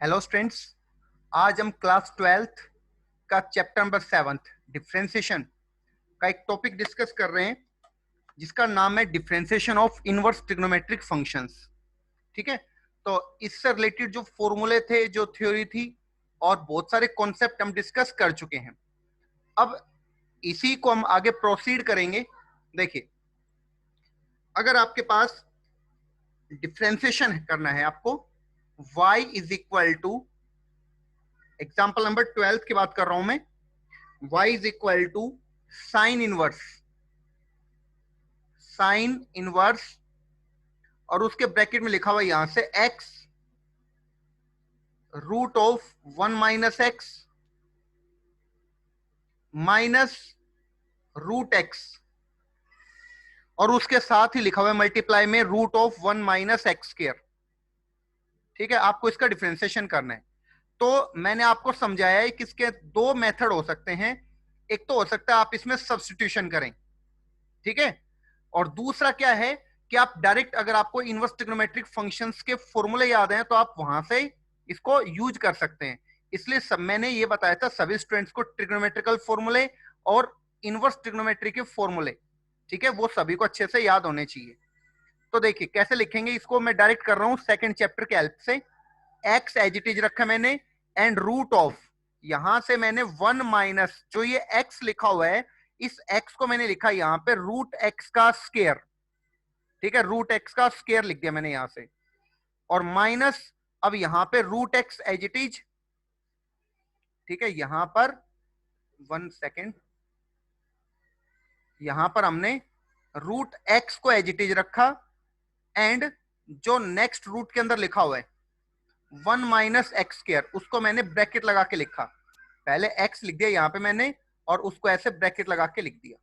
Hello students, आज हम class 12th का चैप्टर नंबर 7th डिफरेंशिएशन का एक टॉपिक डिस्कस कर रहे हैं जिसका नाम है differentiation of inverse trigonometric functions. ठीक है, तो इससे रिलेटेड जो फॉर्मूले थे, जो थ्योरी थी और बहुत सारे कॉन्सेप्ट हम डिस्कस कर चुके हैं। अब इसी को हम आगे प्रोसीड करेंगे। देखिए, अगर आपके पास डिफरेंशिएशन करना है आपको, y is equal to, example number 12 की बात कर रहा हूं मैं, y is equal to sine inverse और उसके ब्रैकेट में लिखा हुआ यहां से x root of 1 minus x minus root x और उसके साथ ही लिखा हुआ है मल्टीप्लाई में root of 1 minus x square. ठीक है, आपको इसका डिफरेंशिएशन करना है। तो मैंने आपको समझाया है कि इसके दो मेथड हो सकते हैं। एक तो हो सकता है आप इसमें सब्स्टिट्यूशन करें, ठीक है, और दूसरा क्या है कि आप डायरेक्ट, अगर आपको इनवर्स ट्रिग्नोमेट्रिक फंक्शंस के फॉर्मूले याद हैं तो आप वहां से इसको यूज कर सकते हैं। इसलिए सब मैंने ये बताया था सभी स्टूडेंट्स को ट्रिग्नोमेट्रिकल फॉर्मूले और इनवर्स ट्रिग्नोमेट्री के फॉर्मूले, ठीक है, वो सभी को अच्छे से याद होने चाहिए। तो देखिए कैसे लिखेंगे इसको, मैं डायरेक्ट कर रहा हूं सेकंड चैप्टर के हेल्प से। एक्स एज इट इज रखा मैंने एंड रूट ऑफ, यहां से मैंने 1 माइनस, जो ये एक्स लिखा हुआ है इस एक्स को मैंने लिखा यहां पे रूट एक्स का स्क्वायर। ठीक है, रूट एक्स का स्क्वायर लिख दिया मैंने यहां से, और माइनस अब यहां पे root x as it is. ठीक है, यहां पर 1 सेकेंड, यहां पर हमने रूट एक्स को एज इट इज रखा एंड जो नेक्स्ट रूट के अंदर लिखा हुआ है 1 माइनस एक्स स्क्वायर, उसको मैंने ब्रैकेट लगा के लिखा। पहले एक्स लिख दिया यहां पे मैंने और उसको ऐसे ब्रैकेट लगा के लिख दिया।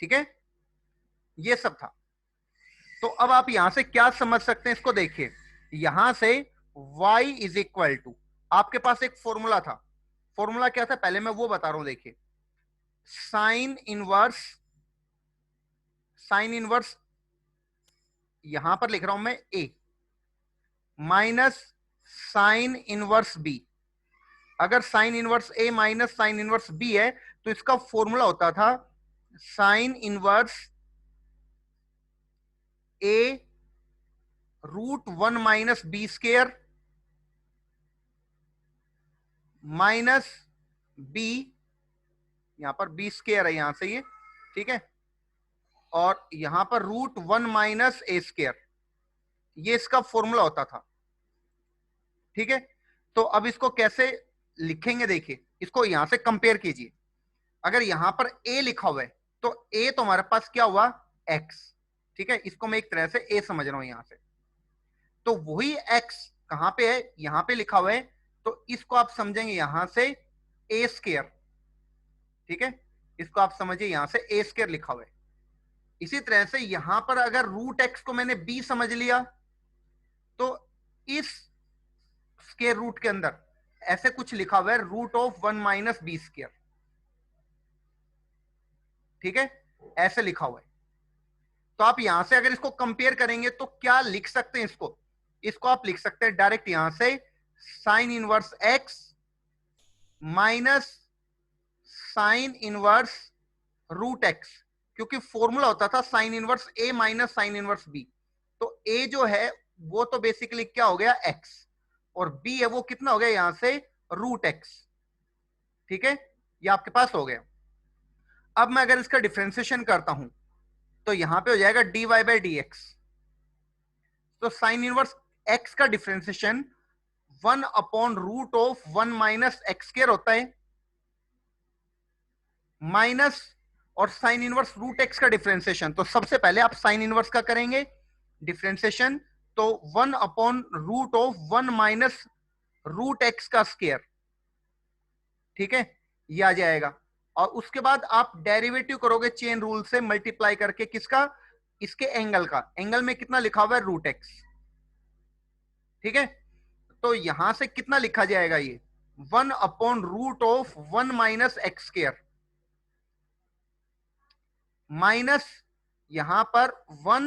ठीक है, ये सब था। तो अब आप यहां से क्या समझ सकते हैं इसको देखिए, यहां से y इज इक्वल टू, आपके पास एक फॉर्मूला था। फॉर्मूला क्या था पहले मैं वो बता रहा हूं। देखिए, साइन इनवर्स, साइन इनवर्स यहां पर लिख रहा हूं मैं a minus sine inverse b। अगर sine inverse a minus sine inverse b है तो इसका फॉर्मूला होता था sine inverse a root 1 minus B square minus B, यहां पर बी स्क्वायर है यहां से ये, ठीक है, और यहां पर रूट 1 माइनस ए स्क्वायर, ये इसका फॉर्मूला होता था। ठीक है, तो अब इसको कैसे लिखेंगे, देखिए इसको यहां से कंपेयर कीजिए। अगर यहां पर a लिखा हुआ है तो a तो हमारे पास क्या हुआ, x। ठीक है, इसको मैं एक तरह से a समझ रहा हूं यहां से। तो वही x कहां पे है, यहां पे लिखा हुआ है, तो इसको आप समझेंगे यहां से a स्क्वायर। ठीक है, इसको आप समझिए यहां से a स्क्वायर लिखा हुआ है। इसी तरह से यहां पर अगर रूट एक्स को मैंने b समझ लिया तो इस स्क्वायर रूट के अंदर ऐसे कुछ लिखा हुआ है root of 1 minus B square. ठीक है, ऐसे लिखा हुआ है। तो आप यहां से अगर इसको कंपेयर करेंगे तो क्या लिख सकते हैं इसको, इसको आप लिख सकते हैं डायरेक्ट यहां से sine inverse x minus sine inverse root x, क्योंकि फॉर्मूला होता था sine inverse A minus sine inverse B. तो ए जो है वो तो बेसिकली क्या हो गया एक्स, और बी है वो कितना हो गया यहां से रूट एक्स। ठीक है, ये आपके पास हो गया। अब मैं अगर इसका डिफरेंशिएशन करता हूं तो यहां पे हो जाएगा dy बाई डी एक्स। तो साइन इनवर्स एक्स का differentiation 1 upon root of 1 minus x square होता है, माइनस और साइन इनवर्स रूट एक्स का डिफरेंशिएशन। तो सबसे पहले आप साइन इनवर्स का करेंगे डिफरेंशिएशन, तो 1 upon root of 1 minus root x का स्क्वायर। ठीक है, ये आ जाएगा। और उसके बाद आप डेरिवेटिव करोगे चेन रूल से मल्टीप्लाई करके, किसका, इसके एंगल का। एंगल में कितना लिखा हुआ है रूट एक्स। ठीक है, तो यहां से कितना लिखा जाएगा ये 1 upon root of 1 minus x square minus यहां पर 1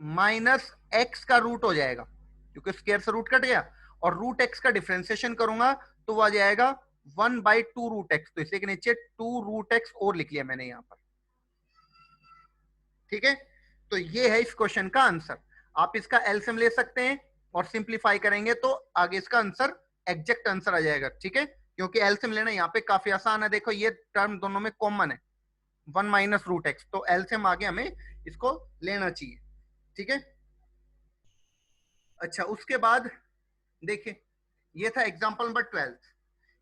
माइनस एक्स का रूट हो जाएगा क्योंकि स्क्वायर से रूट कट गया, और रूट एक्स का डिफरेंशिएशन करूंगा तो वो आ जाएगा 1/2 रूट एक्स। तो इसे के नीचे 2 रूट एक्स और लिख लिया मैंने यहाँ पर। ठीक है, तो ये है इस क्वेश्चन का आंसर। आप इसका एलसीएम ले सकते हैं और सिंप्लीफाई करेंगे तो आगे इसका आंसर एग्जैक्ट आंसर आ जाएगा। ठीक है, क्योंकि एलसीएम लेना यहाँ पे काफी आसान है। देखो ये टर्म दोनों में कॉमन है, 1 माइनस रूट एक्स, तो एलसीएम आगे हमें इसको लेना चाहिए। ठीक है, अच्छा उसके बाद देखिए ये था एग्जाम्पल नंबर 12।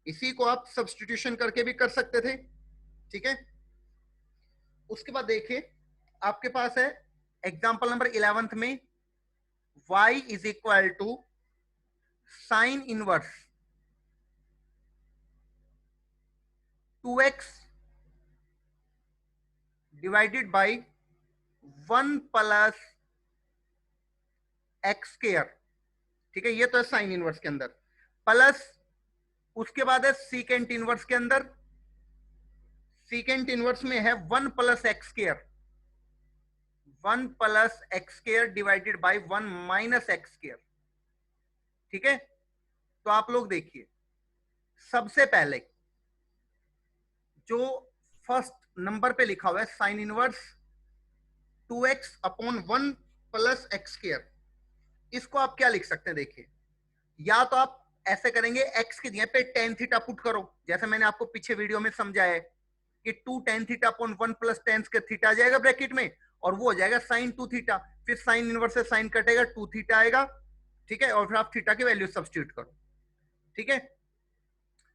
इसी को आप सब्सटीट्यूशन करके भी कर सकते थे। ठीक है, उसके बाद देखिए आपके पास है एग्जाम्पल नंबर 11 में y is equal to sine inverse 2x divided by 1 plus x square. ठीक है, ये तो है साइन इनवर्स के अंदर, प्लस उसके बाद है सीकेंट इनवर्स के अंदर, सीकेंट इनवर्स में है 1 plus x square, 1 plus x square divided by 1 minus x square. ठीक है, तो आप लोग देखिए सबसे पहले जो फर्स्ट नंबर पे लिखा हुआ है sign inverse 2x upon 1 plus x square, इसको आप क्या लिख सकते हैं? देखिए या तो आप ऐसे करेंगे x की जगह पे टेन थीटा पुट करो, जैसे मैंने आपको पीछे वीडियो में समझाया है कि 2 tan theta upon 1 plus ten के थीटा आ जाएगा ब्रैकेट में, और वो हो जाएगा साइन 2 थीटा, फिर साइन इनवर्स से साइन कटेगा 2 थीटा आएगा। ठीक है, और फिर आप थीटा की वैल्यू सब्स्टिट्यूट करो। ठीक है,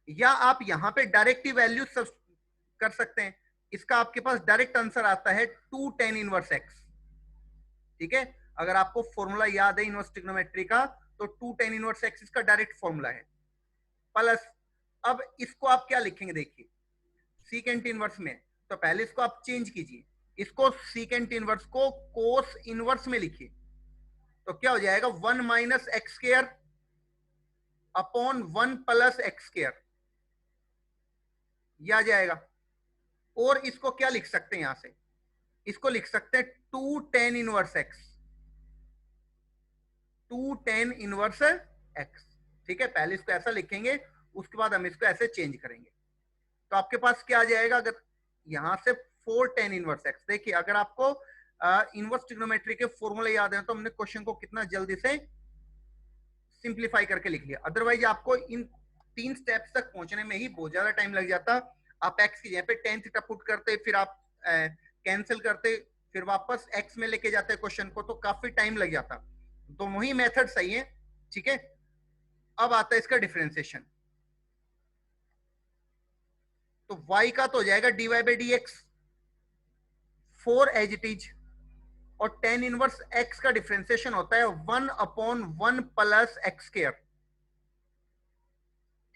या आप यहां पे डायरेक्ट वैल्यू कर सकते हैं। इसका आपके पास डायरेक्ट आंसर आता है 2 टेन इनवर्स एक्स। ठीक है, अगर आपको फॉर्मूला याद है इनवर्स ट्रिग्नोमेट्री का तो 2 टेन इनवर्स एक्स इसका डायरेक्ट फॉर्मूला है। प्लस अब इसको आप क्या लिखेंगे? देखिए सीकेंट इनवर्स में, तो पहले इसको आप चेंज कीजिए, इसको सीकेंट इनवर्स को कोस इनवर्स में लिखिए, तो क्या हो जाएगा 1 minus x square upon 1 plus x square, यह आ जाएगा। और इसको क्या लिख सकते हैं? यहां से इसको लिख सकते हैं 2 tan inverse x, 2 tan inverse x. ठीक है, पहले इसको ऐसा लिखेंगे, उसके बाद हम इसको ऐसे चेंज करेंगे, तो आपके पास क्या आ जाएगा? अगर यहां से 4 टेन इनवर्स एक्स, देखिए अगर आपको इनवर्स ट्रिग्नोमेट्री के फॉर्मूले याद है तो हमने क्वेश्चन को कितना जल्दी से सिंप्लीफाई करके लिख लिया, अदरवाइज आपको इन 3 स्टेप्स तक पहुंचने में ही बहुत ज्यादा टाइम लग जाता। आप एक्स की जगह पे टेन थीटा पुट करते, फिर आप कैंसिल करते, फिर वापस एक्स में लेके जाते क्वेश्चन को, तो काफी टाइम लग जाता। दोनों ही मेथड सही है। ठीक है, अब आता है इसका डिफरेंशिएशन, तो y का तो हो जाएगा dy by d x 4 as it is, और टेन इनवर्स x का डिफरेंशिएशन होता है 1 अपॉन 1 प्लस एक्स स्क्वायर।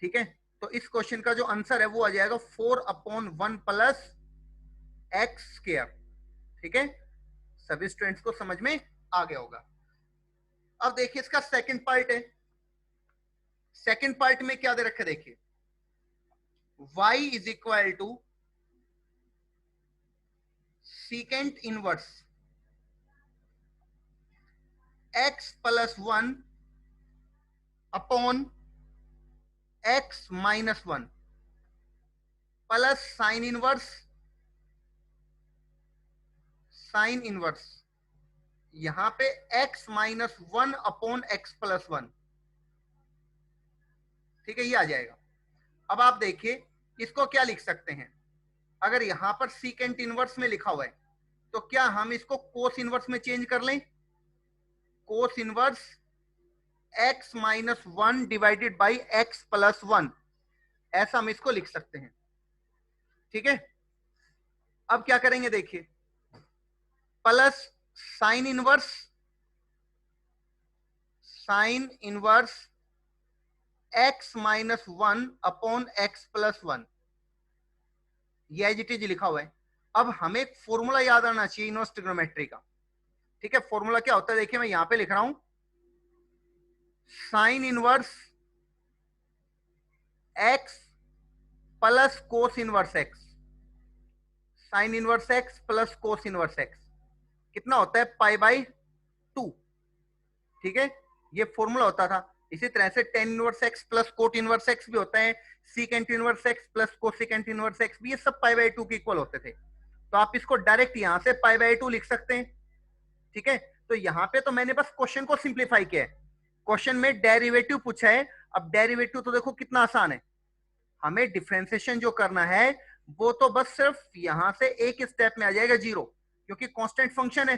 ठीक है, तो इस क्वेश्चन का जो आंसर है वो आ जाएगा 4 अपॉन 1 प्लस एक्स स्क्वायर। ठीक है, सभी स्टूडेंट्स को समझ में आ गया होगा। अब देखिए इसका सेकंड पार्ट है, सेकंड पार्ट में क्या दे रखा है? देखिए y is equal to secant inverse x plus 1 upon x minus 1 plus sine inverse, sine inverse यहां पे x minus 1 upon x plus 1। ठीक है, ये आ जाएगा। अब आप देखिए इसको क्या लिख सकते हैं? अगर यहां पर सीकेंट इनवर्स में लिखा हुआ है तो क्या हम इसको कोस इनवर्स में चेंज कर लें? Cos inverse x minus 1 divided by x plus 1, ऐसा हम इसको लिख सकते हैं। ठीक है, अब क्या करेंगे? देखिए plus sine inverse, sine inverse x minus 1 upon x plus 1, ये एज इट इज लिखा हुआ है। अब हमें एक फॉर्मूला याद आना चाहिए इनवर्स ट्रिग्नोमेट्री का। ठीक है, फॉर्मूला क्या होता है? देखिए मैं यहां पे लिख रहा हूं sign inverse x plus cos inverse x, sign inverse x plus cos inverse x कितना होता है? Pi by 2। ठीक है, ये फॉर्मूला होता था। इसी तरह से tan inverse x plus cot inverse x भी होता है, secant inverse x plus cosecant inverse x भी, ये सब पाई बाई 2 के इक्वल होते थे। तो आप इसको डायरेक्ट यहां से पाई बाई 2 लिख सकते हैं। ठीक है, तो यहाँ पे तो मैंने बस क्वेश्चन को सिंप्लीफाई किया है। क्वेश्चन में डेरिवेटिव पूछा है, अब डेरिवेटिव तो देखो कितना आसान है, हमें डिफरेंशिएशन जो करना है वो तो बस सिर्फ यहां से एक स्टेप में आ जाएगा 0, क्योंकि कांस्टेंट फंक्शन है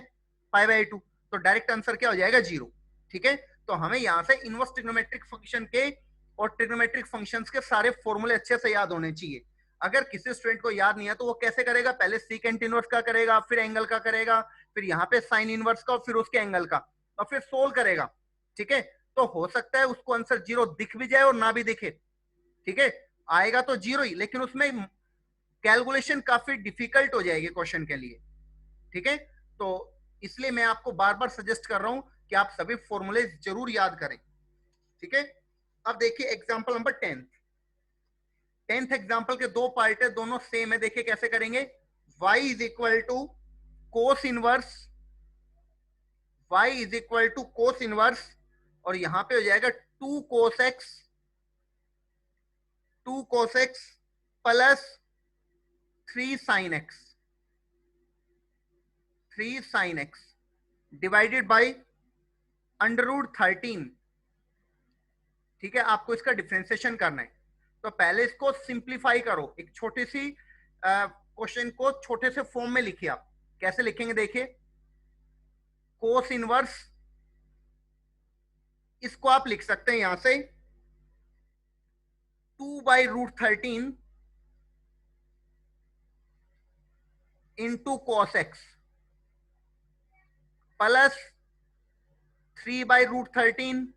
पाई बाई 2, तो डायरेक्ट आंसर क्या हो जाएगा 0। ठीक है, तो हमें यहां से इनवर्स ट्रिग्नोमेट्रिक फंक्शन के और ट्रिग्नोमेट्रिक फंक्शंस के सारे फॉर्मूले अच्छे से याद होने चाहिए। अगर किसी स्टूडेंट को याद नहीं है तो वो कैसे करेगा, पहले सीकेंट इनवर्स का करेगा, फिर एंगल का करेगा, फिर यहाँ पे साइन इनवर्स का, और फिर उसके एंगल का, और फिर सोल्व करेगा। ठीक है, तो हो सकता है उसको आंसर 0 दिख भी जाए और ना भी दिखे। ठीक है, आएगा तो 0 ही, लेकिन उसमें कैलकुलेशन काफी डिफिकल्ट हो जाएगी क्वेश्चन के लिए। ठीक है, तो इसलिए मैं आपको बार बार सजेस्ट कर रहा हूं कि आप सभी फॉर्मूले जरूर याद करें। ठीक है, अब देखिए एग्जांपल नंबर 10th एग्जांपल के दो पार्ट है, दोनों सेम है। देखिए कैसे करेंगे, y is equal to cos inverse, y is equal to cos inverse, और यहां पे हो जाएगा 2 cos x plus 3 sine x, 3 sine x divided by under root 13। ठीक है, आपको इसका डिफरेंशिएशन करना है, तो पहले इसको सिंप्लीफाई करो, एक छोटी सी क्वेश्चन को छोटे से फॉर्म में लिखिए। आप कैसे लिखेंगे देखिए, कोस इनवर्स, इसको आप लिख सकते हैं यहां से 2/√13 into cos x plus 3/√13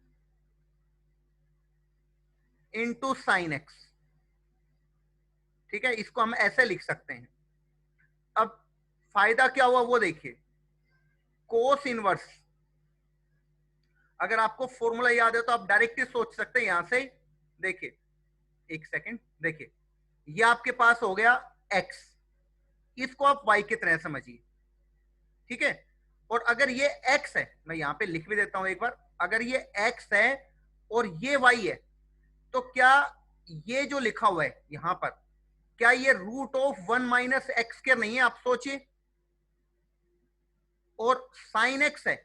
into sine x. ठीक है, इसको हम ऐसे लिख सकते हैं। अब फायदा क्या हुआ वो देखिए, कोस इनवर्स, अगर आपको फॉर्मूला याद है तो आप डायरेक्टली सोच सकते हैं यहां से। देखिए एक सेकंड, देखिए ये आपके पास हो गया x, इसको आप y की तरह समझिए। ठीक है, और अगर ये x है, मैं यहां पे लिख भी देता हूं एक बार, अगर ये x है और ये y है, तो क्या ये जो लिखा हुआ है यहां पर, क्या ये root of 1 minus x square नहीं है, आप सोचिए। और साइन x है,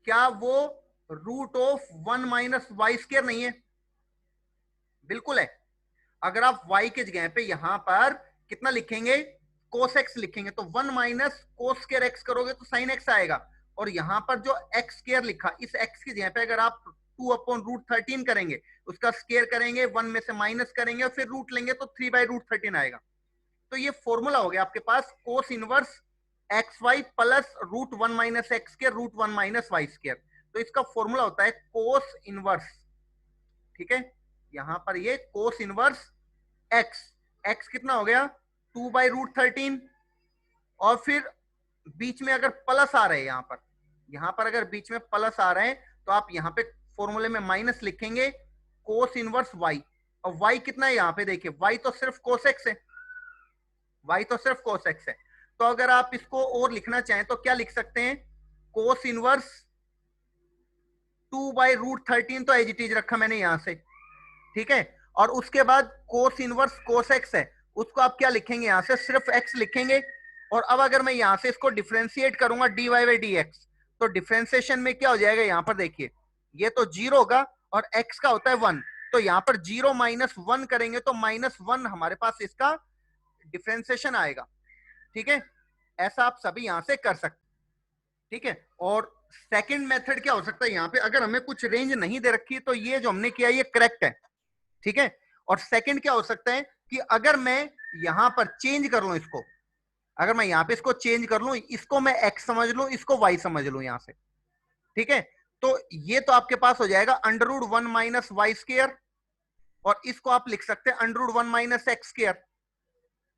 क्या वो root of 1 minus Y square नहीं है? बिल्कुल है। अगर आप y के जगह पे यहां पर कितना लिखेंगे, कोस x लिखेंगे, तो 1 माइनस कोस स्क्वायर x करोगे तो साइन x आएगा। और यहां पर जो x स्क्वायर लिखा, इस x की जगह पे अगर आप 2/√13 करेंगे, उसका स्क्वायर करेंगे, 1 में से माइनस करेंगे और फिर रूट लेंगे तो 3/√13 आएगा। तो ये फॉर्मूला हो गया आपके पास cos inverse X Y plus root 1 minus x square root 1 minus Y square. तो इसका फॉर्मूला होता है कोस इनवर्स। ठीक है, यहां पर ये कोस इनवर्स एक्स, एक्स कितना हो गया 2/√13, और फिर बीच में अगर प्लस आ रहे हैं, यहां पर अगर बीच में प्लस आ रहे हैं तो आप यहां पे फॉर्मूले में माइनस लिखेंगे कोस इनवर्स वाई। और वाई कितना है यहां पे देखिए, वाई तो सिर्फ कोस एक्स है, वाई तो सिर्फ कोस एक्स है। तो अगर आप इसको और लिखना चाहें तो क्या लिख सकते हैं, कोस इनवर्स 2/√13, तो एज इट इज रखा मैंने यहां से। ठीक है, और उसके बाद कोस इनवर्स कोस एक्स है, उसको आप क्या लिखेंगे, यहां से सिर्फ एक्स लिखेंगे। और अब अगर मैं यहां से इसको डिफरेंशिएट करूंगा dy/dx, तो डिफरेंशिएशन में क्या हो जाएगा, यहां पर देखिए ये तो 0 होगा और x का होता है 1, तो यहां पर 0 माइनस 1 करेंगे तो -1 हमारे पास इसका डिफरेंशिएशन आएगा। ठीक है, ऐसा आप सभी यहां से कर सकते। ठीक है, और सेकंड मेथड क्या हो सकता है, यहां पे अगर हमें कुछ रेंज नहीं दे रखी तो ये जो हमने किया ये करेक्ट है। ठीक है, और सेकंड क्या हो सकता है कि अगर मैं यहां पर चेंज कर लूं इसको, अगर मैं यहां पे इसको चेंज कर लूं, इसको मैं x समझ लूं, इसको y समझ लूं यहां से। ठीक है, तो ये तो आपके पास हो जाएगा √1 माइनस वाई स्क्वायर, और इसको आप लिख सकते हैं √1 माइनस एक्स स्क्वायर।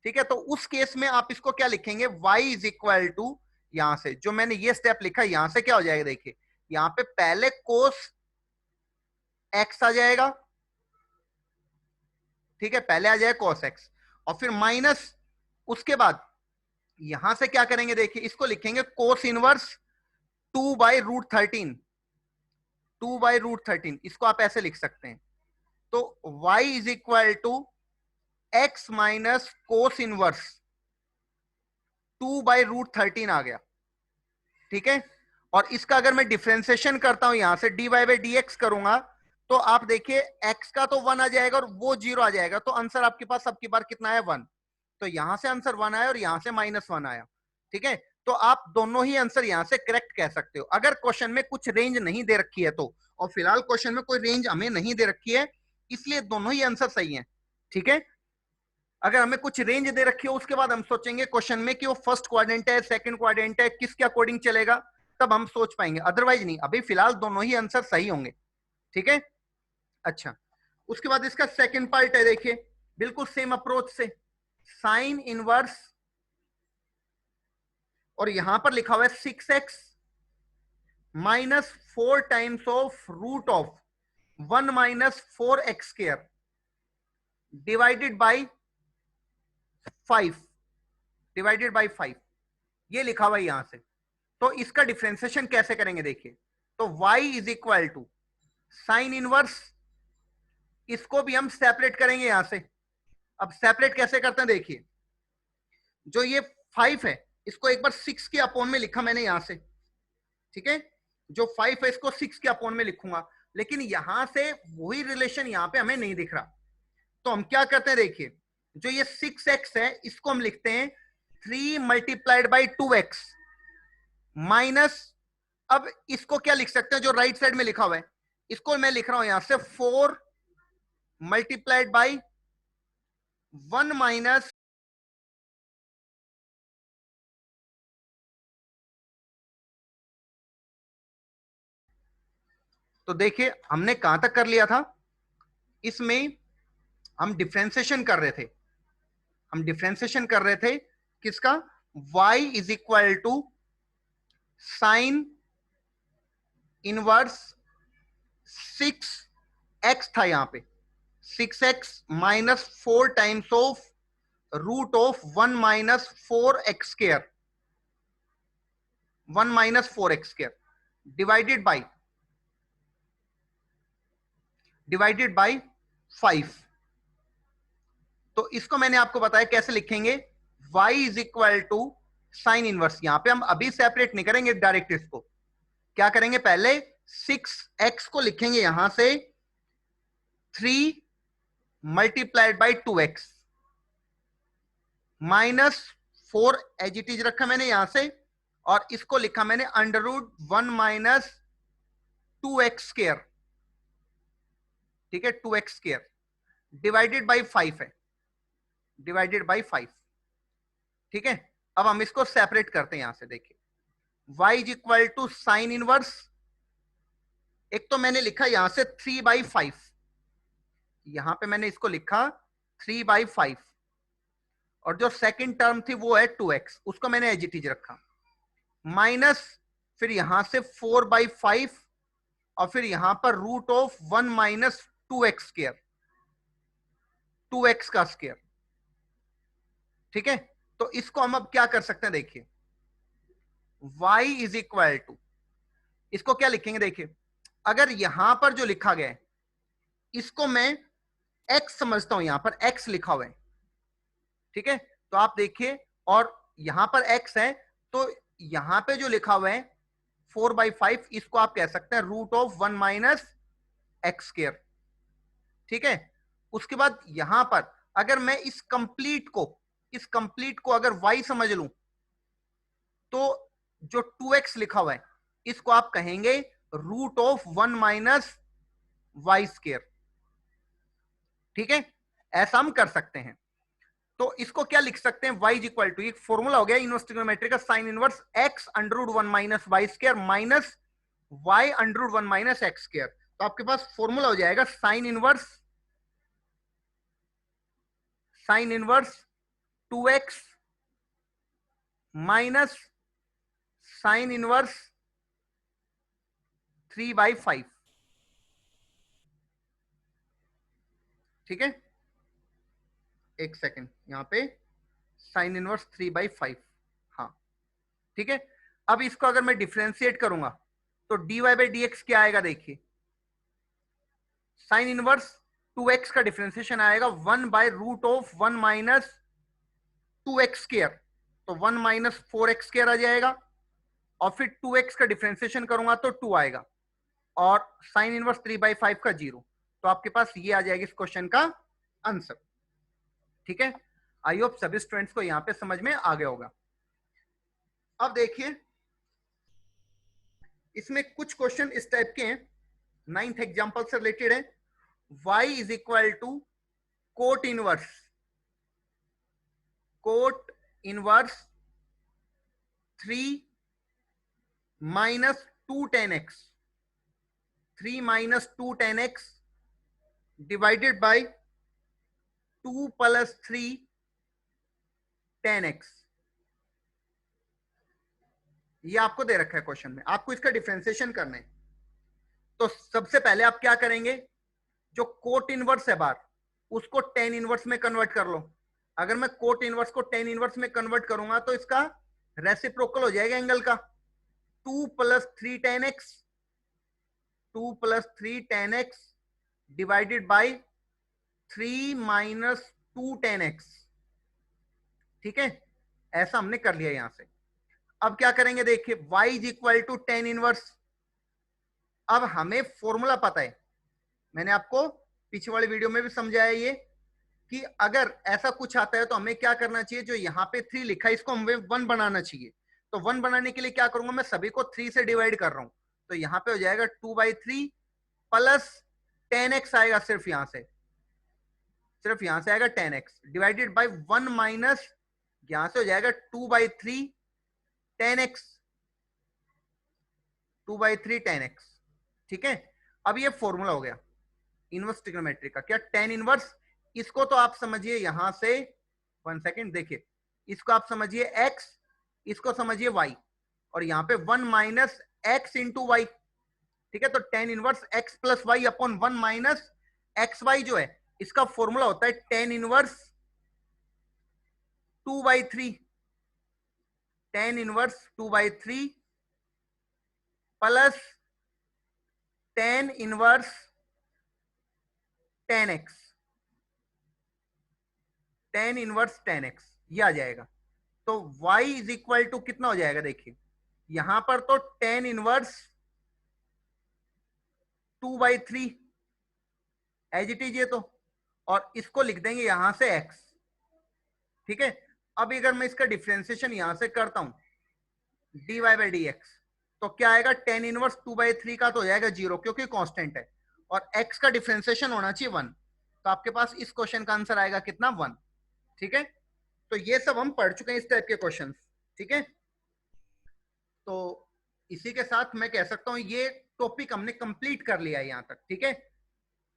ठीक है, तो उस केस में आप इसको क्या लिखेंगे, y इज इक्वल टू, यहां से जो मैंने ये स्टेप लिखा, यहां से क्या हो जाएगा देखिए, यहां पे पहले कोस x आ जाएगा। ठीक है, पहले आ जाएगा कोस x, और फिर माइनस, उसके बाद यहां से क्या करेंगे देखिए, इसको लिखेंगे कोस इनवर्स 2/√13, 2/√13, इसको आप ऐसे लिख सकते हैं। तो y is equal to x minus cos inverse 2/√13 आ गया। ठीक है, और इसका अगर मैं डिफरेंशिएशन करता हूं यहां से dy/dx करूंगा तो आप देखिए x का तो 1 आ जाएगा और वो 0 आ जाएगा, तो आंसर आपके पास सबकी बार कितना है 1। तो यहां से आंसर 1 आया और यहां से -1 आया। ठीक है, तो आप दोनों ही आंसर यहां से करेक्ट कह सकते हो अगर क्वेश्चन में कुछ रेंज नहीं दे रखी है तो, और फिलहाल क्वेश्चन में कोई रेंज हमें नहीं दे रखी है, इसलिए दोनों ही आंसर सही है। ठीक है, अगर हमें कुछ रेंज दे रखी है उसके बाद हम सोचेंगे क्वेश्चन में कि वो फर्स्ट क्वाड्रेंट है, सेकंड क्वाड्रेंट है, किसके अकॉर्डिंग चलेगा, तब हम सोच पाएंगे, अदरवाइज नहीं। अभी फिलहाल दोनों ही आंसर सही होंगे। ठीक है, अच्छा, उसके बाद इसका सेकंड पार्ट है, देखिए बिल्कुल सेम अप्रोच से साइन इनवर्स, और यहां पर लिखा हुआ है 6x minus 4 times of root of 1 minus 4x square divided by 5, divided by 5, ये लिखा हुआ है यहां से। तो इसका डिफरेंशिएशन कैसे करेंगे, देखिए तो y is equal to sine inverse, इसको भी हम सेपरेट करेंगे यहां से। अब सेपरेट कैसे करते हैं, देखिए जो ये 5 है इसको एक बार 6 के अपॉन में लिखा मैंने यहां से। ठीक है, जो 5 है इसको 6 के अपॉन में लिखूंगा, लेकिन यहां से वही रिलेशन यहां पे हमें नहीं दिख रहा, तो हम क्या करते हैं, देखिए जो ये 6x है इसको हम लिखते हैं 3 मल्टीप्लाइड बाई 2x माइनस, अब इसको क्या लिख सकते हैं जो राइट साइड में लिखा हुआ है, इसको मैं लिख रहा हूं यहां से 4 मल्टीप्लाइड बाई 1 माइनस, तो देखिए हमने कहां तक कर लिया था, इसमें हम डिफरेंशिएशन कर रहे थे, हम डिफरेंशिएशन कर रहे थे किसका, y is equal to sine inverse 6x था यहां पे, 6x minus 4 times of root of 1 minus 4x square, 1 minus 4x square divided by 5। तो इसको मैंने आपको बताया कैसे लिखेंगे, y is equal to sine inverse, यहां पे हम अभी सेपरेट नहीं करेंगे, डायरेक्ट इसको क्या करेंगे, पहले 6x को लिखेंगे यहां से 3 multiplied by 2x minus 4 as it is रखा मैंने यहां से, और इसको लिखा मैंने under root 1 minus 2x square. ठीक है, 2x स्क्वायर डिवाइडेड बाई 5 है, डिवाइडेड बाई 5। ठीक है, अब हम इसको सेपरेट करते हैं यहां से, देखिए y is equal to sine inverse, एक तो मैंने लिखा यहां से 3/5, यहां पे मैंने इसको लिखा 3/5, और जो सेकंड टर्म थी वो है 2x, उसको मैंने एज इट इज रखा, माइनस फिर यहां से 4/5, और फिर यहां पर root of 1 minus 2x square, 2x का स्क्वायर। ठीक है, तो इसको हम अब क्या कर सकते हैं, देखिए y इज इक्वल टू, इसको क्या लिखेंगे, देखिए अगर यहां पर जो लिखा गया है इसको मैं x समझता हूं, यहां पर x लिखा हुआ है। ठीक है, तो आप देखिए, और यहां पर x है, तो यहां पे जो लिखा हुआ है 4/5, इसको आप कह सकते हैं root of 1 minus x square. ठीक है, उसके बाद यहां पर अगर मैं इस कंप्लीट को अगर y समझ लूं, तो जो 2x लिखा हुआ है इसको आप कहेंगे root of 1 minus Y square. ठीक है, ऐसा हम कर सकते हैं। तो इसको क्या लिख सकते हैं, y इज इक्वल टू, एक फॉर्मूला हो गया इनवर्स ट्रिग्नोमेट्री का, sine inverse x under root 1 minus Y square minus y under root 1 minus x square. तो आपके पास फॉर्मूला हो जाएगा sine inverse 2x minus sine inverse 3/5। ठीक है, एक सेकेंड, यहां पे साइन इनवर्स 3/5, हाँ ठीक है। अब इसको अगर मैं डिफ्रेंशिएट करूंगा तो dy/dx क्या आएगा, देखिए साइन इनवर्स 2x का डिफरेंशिएशन आएगा 1 by root of 1 minus 2x square, तो 1 माइनस 4x स्क्वायर आ जाएगा, और फिर 2x का डिफरेंशिएशन करूंगा तो 2 आएगा, और साइन इनवर्स 3/5 का 0। तो आपके पास ये आ जाएगा इस क्वेश्चन का आंसर। ठीक है, आई होप सभी स्टूडेंट्स को यहां पे समझ में आ गया होगा। अब देखिए इसमें कुछ क्वेश्चन इस टाइप के हैं, 9th एग्जांपल से रिलेटेड है। y is equal to cot inverse 3 minus 2 tan x, 3 minus 2 tan x divided by 2 plus 3 tan x। ये आपको दे रखा है क्वेश्चन में, आपको इसका डिफरेंशिएशन करना है। तो सबसे पहले आप क्या करेंगे, जो कोट इनवर्स है बार उसको टेन इनवर्स में कन्वर्ट कर लो। अगर मैं कोट इनवर्स को टेन इनवर्स में कन्वर्ट करूंगा तो इसका रेसिप्रोकल हो जाएगा एंगल का, 2 plus 3 tan x, 2 plus 3 tan x divided bye 3 minus 2 tan x। ठीक है, ऐसा हमने कर लिया यहां से। अब क्या करेंगे, देखिए y is equal to tan inverse. अब हमें फॉर्मूला पता है, मैंने आपको पिछले वाले वीडियो में भी समझाया ये, कि अगर ऐसा कुछ आता है तो हमें क्या करना चाहिए, जो यहाँ पे 3 लिखा है इसको हमें 1 बनाना चाहिए। तो 1 बनाने के लिए क्या करूंगा, मैं सभी को 3 से डिवाइड कर रहा हूं, तो यहाँ पे हो जाएगा 2/3 प्लस 10x आएगा, सिर्फ यहां से आएगा 10x डिवाइडेड बाय 1 माइनस यहां से हो जाएगा 2/3 10x, 2/3 10x। ठीक है, अब ये फॉर्मूला हो गया इनवर्स ट्रिग्नोमेट्री का। क्या टेन इनवर्स, इसको तो आप समझिए यहां से, 1 सेकेंड, देखिए इसको आप समझिए x, इसको समझिए y, और यहां पे 1 माइनस x इंटू वाई। ठीक है, तो tan inverse x plus y upon 1 minus x y जो है, इसका फॉर्मूला होता है tan inverse 2/3, tan inverse 2/3 plus tan inverse 10x, tan inverse 10x, ये आ जाएगा। तो y इज इक्वल टू कितना हो जाएगा, देखिए यहां पर तो tan inverse 2/3 as it is ये तो, और इसको लिख देंगे यहां से x। ठीक है, अब अगर मैं इसका डिफरेंशिएशन यहां से करता हूं dy/dx, तो क्या आएगा, टेन इनवर्स 2/3 का तो हो जाएगा 0 क्योंकि कांस्टेंट है, और x का डिफरेंशिएशन होना चाहिए 1, तो आपके पास इस क्वेश्चन का आंसर आएगा कितना, 1। ठीक है, तो ये सब हम पढ़ चुके हैं इस टाइप के क्वेश्चन। ठीक है, तो इसी के साथ मैं कह सकता हूं ये टॉपिक हमने कंप्लीट कर लिया है यहां तक। ठीक है,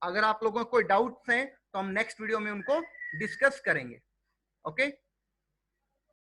अगर आप लोगों को कोई डाउट्स हैं तो हम नेक्स्ट वीडियो में उनको डिस्कस करेंगे। ओके।